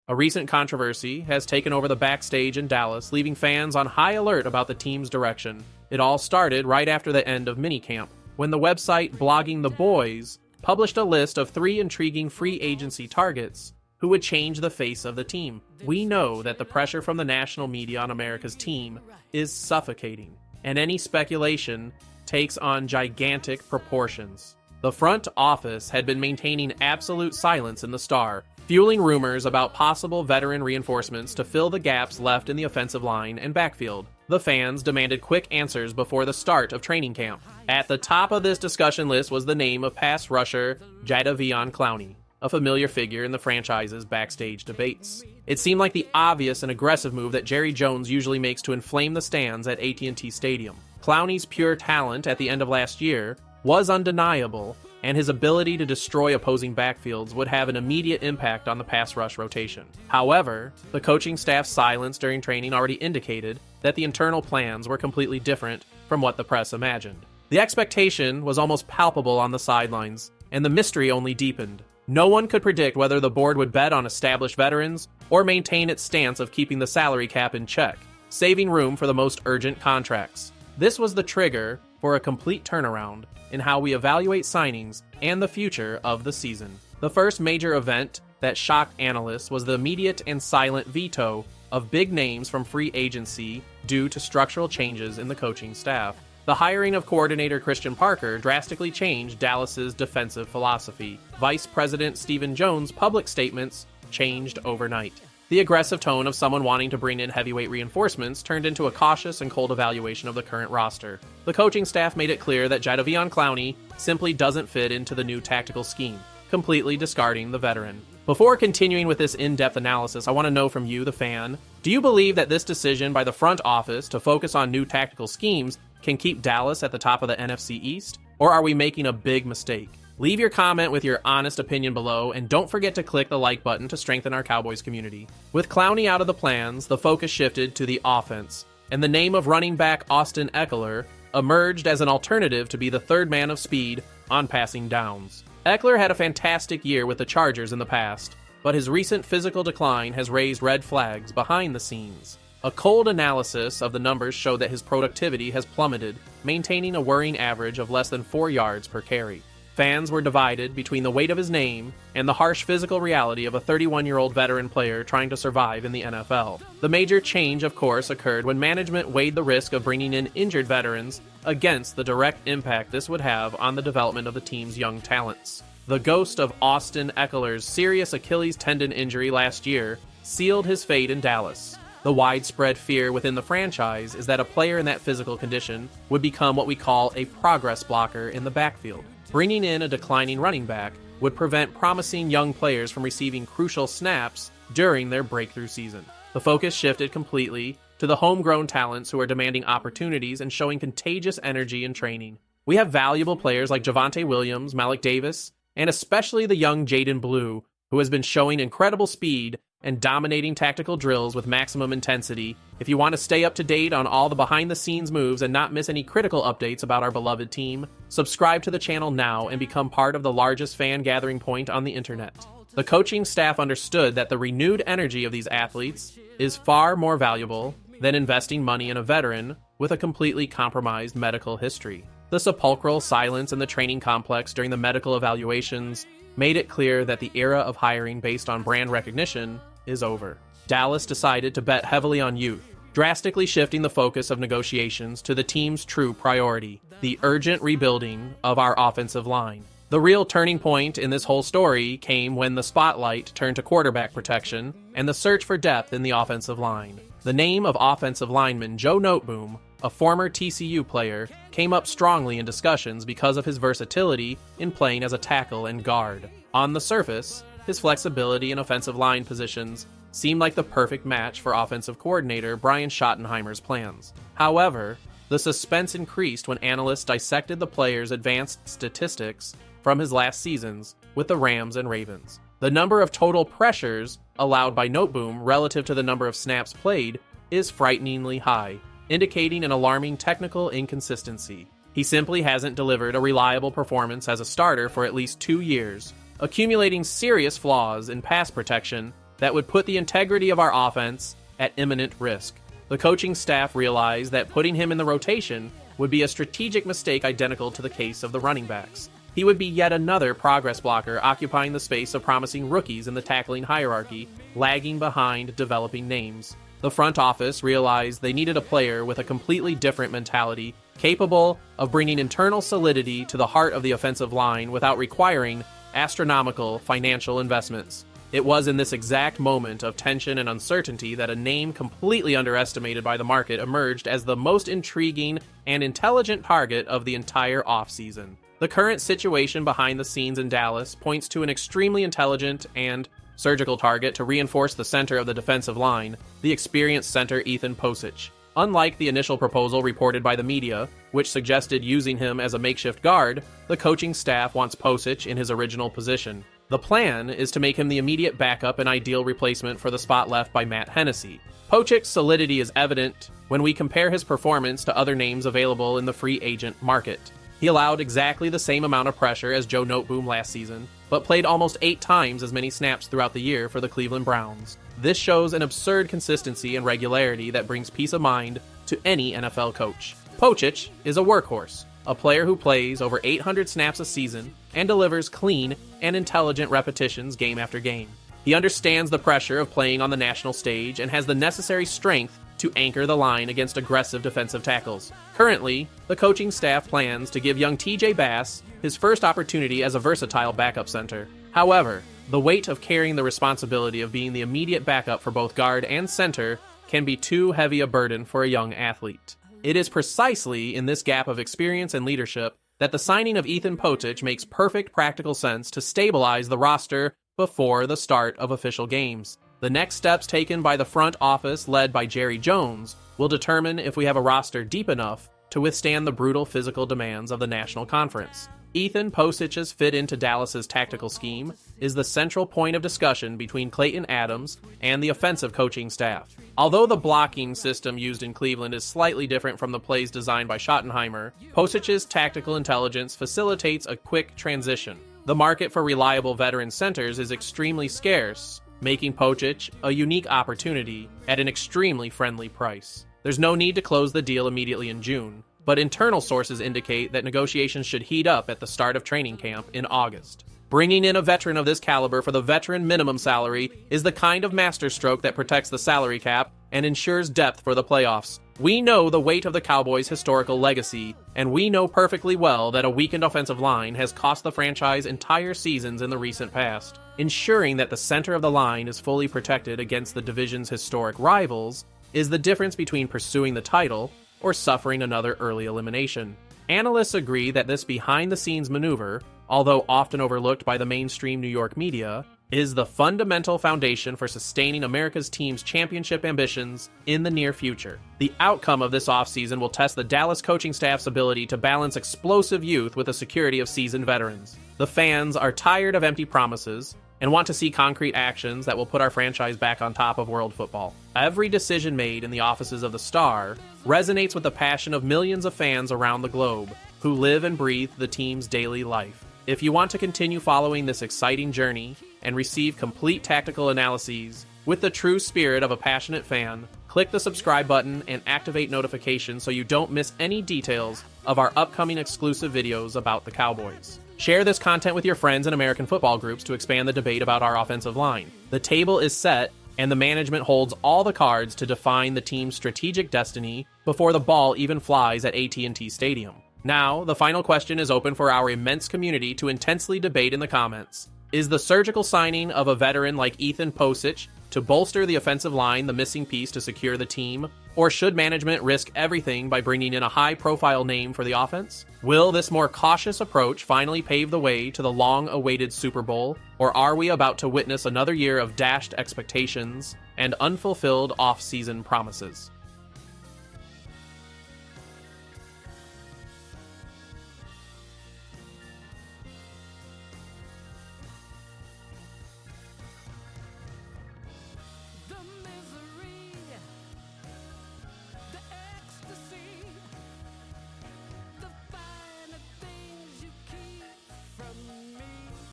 A recent controversy has taken over the backstage in Dallas, leaving fans on high alert about the team's direction. It all started right after the end of minicamp, when the website Blogging the Boys published a list of 3 intriguing free agency targets who would change the face of the team. We know that the pressure from the national media on America's team is suffocating, and any speculation takes on gigantic proportions. The front office had been maintaining absolute silence in the Star, fueling rumors about possible veteran reinforcements to fill the gaps left in the offensive line and backfield. The fans demanded quick answers before the start of training camp. At the top of this discussion list was the name of pass rusher Jadeveon Clowney, a familiar figure in the franchise's backstage debates. It seemed like the obvious and aggressive move that Jerry Jones usually makes to inflame the stands at AT&T Stadium. Clowney's pure talent at the end of last year was undeniable, and his ability to destroy opposing backfields would have an immediate impact on the pass rush rotation. However, the coaching staff's silence during training already indicated that the internal plans were completely different from what the press imagined. The expectation was almost palpable on the sidelines, and the mystery only deepened. No one could predict whether the board would bet on established veterans or maintain its stance of keeping the salary cap in check, saving room for the most urgent contracts. This was the trigger for a complete turnaround in how we evaluate signings and the future of the season. The first major event that shocked analysts was the immediate and silent veto of big names from free agency due to structural changes in the coaching staff. The hiring of coordinator Christian Parker drastically changed Dallas's defensive philosophy. Vice President Stephen Jones' public statements changed overnight. The aggressive tone of someone wanting to bring in heavyweight reinforcements turned into a cautious and cold evaluation of the current roster. The coaching staff made it clear that Jadeveon Clowney simply doesn't fit into the new tactical scheme, completely discarding the veteran. Before continuing with this in-depth analysis, I want to know from you, the fan, do you believe that this decision by the front office to focus on new tactical schemes can keep Dallas at the top of the NFC East, or are we making a big mistake? Leave your comment with your honest opinion below, and don't forget to click the like button to strengthen our Cowboys community. With Clowney out of the plans, the focus shifted to the offense, and the name of running back Austin Eckler emerged as an alternative to be the third man of speed on passing downs. Eckler had a fantastic year with the Chargers in the past, but his recent physical decline has raised red flags behind the scenes. A cold analysis of the numbers showed that his productivity has plummeted, maintaining a worrying average of less than 4 yards per carry. Fans were divided between the weight of his name and the harsh physical reality of a 31-year-old veteran player trying to survive in the NFL. The major change, of course, occurred when management weighed the risk of bringing in injured veterans against the direct impact this would have on the development of the team's young talents. The ghost of Austin Eckler's serious Achilles tendon injury last year sealed his fate in Dallas. The widespread fear within the franchise is that a player in that physical condition would become what we call a progress blocker in the backfield. Bringing in a declining running back would prevent promising young players from receiving crucial snaps during their breakthrough season. The focus shifted completely to the homegrown talents who are demanding opportunities and showing contagious energy in training. We have valuable players like Javonte Williams, Malik Davis, and especially the young Jaden Blue, who has been showing incredible speed and dominating tactical drills with maximum intensity. If you want to stay up to date on all the behind-the-scenes moves and not miss any critical updates about our beloved team, subscribe to the channel now and become part of the largest fan gathering point on the internet. The coaching staff understood that the renewed energy of these athletes is far more valuable than investing money in a veteran with a completely compromised medical history. The sepulchral silence in the training complex during the medical evaluations made it clear that the era of hiring based on brand recognition is over. Dallas decided to bet heavily on youth, drastically shifting the focus of negotiations to the team's true priority, the urgent rebuilding of our offensive line. The real turning point in this whole story came when the spotlight turned to quarterback protection and the search for depth in the offensive line. The name of offensive lineman Joe Noteboom, a former TCU player, came up strongly in discussions because of his versatility in playing as a tackle and guard. On the surface, his flexibility in offensive line positions seemed like the perfect match for offensive coordinator Brian Schottenheimer's plans. However, the suspense increased when analysts dissected the player's advanced statistics from his last seasons with the Rams and Ravens. The number of total pressures allowed by Noteboom relative to the number of snaps played is frighteningly high, indicating an alarming technical inconsistency. He simply hasn't delivered a reliable performance as a starter for at least 2 years, accumulating serious flaws in pass protection that would put the integrity of our offense at imminent risk. The coaching staff realized that putting him in the rotation would be a strategic mistake identical to the case of the running backs. He would be yet another progress blocker occupying the space of promising rookies in the tackling hierarchy, lagging behind developing names. The front office realized they needed a player with a completely different mentality, capable of bringing internal solidity to the heart of the offensive line without requiring astronomical financial investments. It was in this exact moment of tension and uncertainty that a name completely underestimated by the market emerged as the most intriguing and intelligent target of the entire offseason. The current situation behind the scenes in Dallas points to an extremely intelligent and surgical target to reinforce the center of the defensive line, the experienced center Ethan Pocic. Unlike the initial proposal reported by the media, which suggested using him as a makeshift guard, the coaching staff wants Pocic in his original position. The plan is to make him the immediate backup and ideal replacement for the spot left by Matt Hennessy. Pocic's solidity is evident when we compare his performance to other names available in the free agent market. He allowed exactly the same amount of pressure as Joe Noteboom last season, but played almost 8 times as many snaps throughout the year for the Cleveland Browns. This shows an absurd consistency and regularity that brings peace of mind to any NFL coach. Pocic is a workhorse, a player who plays over 800 snaps a season and delivers clean and intelligent repetitions game after game. He understands the pressure of playing on the national stage and has the necessary strength to anchor the line against aggressive defensive tackles. Currently, the coaching staff plans to give young TJ Bass his first opportunity as a versatile backup center. However, the weight of carrying the responsibility of being the immediate backup for both guard and center can be too heavy a burden for a young athlete. It is precisely in this gap of experience and leadership that the signing of Ethan Pocic makes perfect practical sense to stabilize the roster before the start of official games. The next steps taken by the front office, led by Jerry Jones, will determine if we have a roster deep enough to withstand the brutal physical demands of the National Conference. Ethan Pocic's fit into Dallas's tactical scheme is the central point of discussion between Clayton Adams and the offensive coaching staff. Although the blocking system used in Cleveland is slightly different from the plays designed by Schottenheimer, Pocic's tactical intelligence facilitates a quick transition. The market for reliable veteran centers is extremely scarce, making Pocic a unique opportunity at an extremely friendly price. There's no need to close the deal immediately in June, but internal sources indicate that negotiations should heat up at the start of training camp in August. Bringing in a veteran of this caliber for the veteran minimum salary is the kind of masterstroke that protects the salary cap and ensures depth for the playoffs. We know the weight of the Cowboys' historical legacy, and we know perfectly well that a weakened offensive line has cost the franchise entire seasons in the recent past. Ensuring that the center of the line is fully protected against the division's historic rivals is the difference between pursuing the title or suffering another early elimination. Analysts agree that this behind-the-scenes maneuver, although often overlooked by the mainstream New York media, is the fundamental foundation for sustaining America's team's championship ambitions in the near future. The outcome of this offseason will test the Dallas coaching staff's ability to balance explosive youth with the security of seasoned veterans. The fans are tired of empty promises and want to see concrete actions that will put our franchise back on top of world football. Every decision made in the offices of the Star resonates with the passion of millions of fans around the globe who live and breathe the team's daily life. If you want to continue following this exciting journey and receive complete tactical analyses with the true spirit of a passionate fan, click the subscribe button and activate notifications so you don't miss any details of our upcoming exclusive videos about the Cowboys. Share this content with your friends and American football groups to expand the debate about our offensive line. The table is set, and the management holds all the cards to define the team's strategic destiny before the ball even flies at AT&T Stadium. Now, the final question is open for our immense community to intensely debate in the comments. Is the surgical signing of a veteran like Ethan Pocic to bolster the offensive line the missing piece to secure the team? Or should management risk everything by bringing in a high-profile name for the offense? Will this more cautious approach finally pave the way to the long-awaited Super Bowl? Or are we about to witness another year of dashed expectations and unfulfilled off-season promises?